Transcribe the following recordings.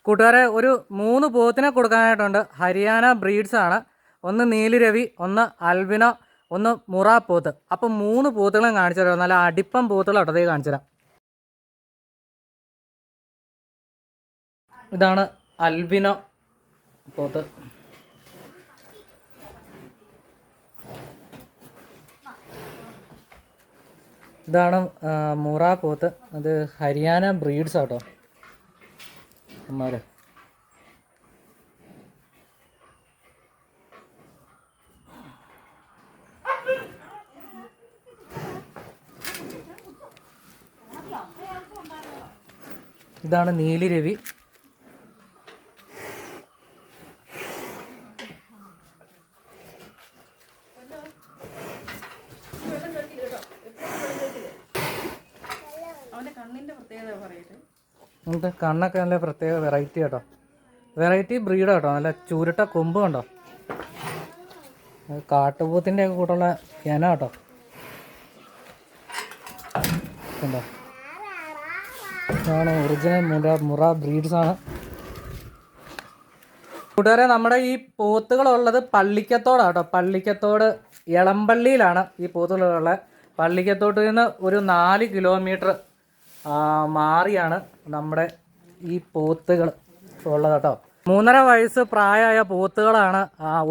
കൂട്ടുകാരെ ഒരു 3 പോത്തിനെ കൊടുക്കാനായിട്ടുണ്ട്. ഹരിയാന ബ്രീഡ്സ് ആണ്. ഒന്ന് നീലിരവി, ഒന്ന് അൽബിനോ, ഒന്ന് മുറ പോത്ത്. അപ്പം 3 പോത്തുകളും കാണിച്ചു തരാം. നല്ല അടിപ്പം പോത്തുകൾ ഒട്ടതേ കാണിച്ചു തരാം. ഇതാണ് അൽബിനോ പോത്ത്. ഇതാണ് മുറ പോത്ത്. അത് ഹരിയാന ബ്രീഡ്സ് ആട്ടോ അമ്മാരെ. ഇതാണ് നീലിരവി. ഇങ്ങനത്തെ കണ്ണൊക്കെ നല്ല പ്രത്യേക വെറൈറ്റി കേട്ടോ. വെറൈറ്റി ബ്രീഡ് കേട്ടോ. നല്ല ചുരുട്ട കൊമ്പ് കണ്ടോ. കാട്ടുപോത്തിൻ്റെ ഒക്കെ കൂട്ടുള്ള കെന കേട്ടോ. കണ്ടോ, ഇതാണ് ഒറിജിനൽ മുറ ബ്രീഡ്സ് ആണ്. കൂട്ടുകാരെ, നമ്മുടെ ഈ പോത്തുകളുള്ളത് പള്ളിക്കത്തോടാണ് കേട്ടോ. പള്ളിക്കത്തോട് എളമ്പള്ളിയിലാണ് ഈ പോത്തുകളുള്ളത്. പള്ളിക്കത്തോട്ട് നിന്ന് ഒരു 4 കിലോമീറ്റർ മാറിയാണ് നമ്മുടെ ഈ പോത്തുകൾ ഉള്ളത് കേട്ടോ. 3.5 വയസ്സ് പ്രായമായ പോത്തുകളാണ്.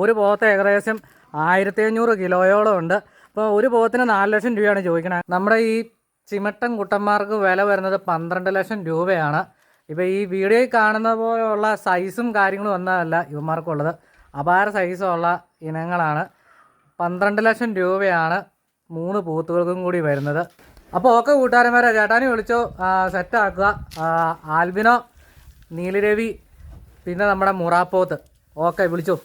ഒരു പോത്ത് ഏകദേശം 1500 കിലോയോളം ഉണ്ട്. അപ്പോൾ ഒരു പോത്തിന് 4 ലക്ഷം രൂപയാണ് ചോദിക്കണത്. നമ്മുടെ ഈ ചിമട്ടൻ കുട്ടന്മാർക്ക് വില വരുന്നത് 12 ലക്ഷം രൂപയാണ്. ഇപ്പോൾ ഈ വീഡിയോയിൽ കാണുന്ന പോലെയുള്ള സൈസും കാര്യങ്ങളും ഒന്നല്ല ഇവന്മാർക്കുള്ളത്. അപാര സൈസുള്ള ഇനങ്ങളാണ്. 12 ലക്ഷം രൂപയാണ് 3 പോത്തുകൾക്കും കൂടി വരുന്നത്. അപ്പോൾ ഓക്കെ കൂട്ടുകാരന്മാരെ, ചേട്ടാനി വിളിച്ചോ, സെറ്റാക്കുക. ആൽബിനോ, നീലിരവി, പിന്നെ നമ്മുടെ മുറാപ്പോത്ത്. ഓക്കെ, വിളിച്ചോ.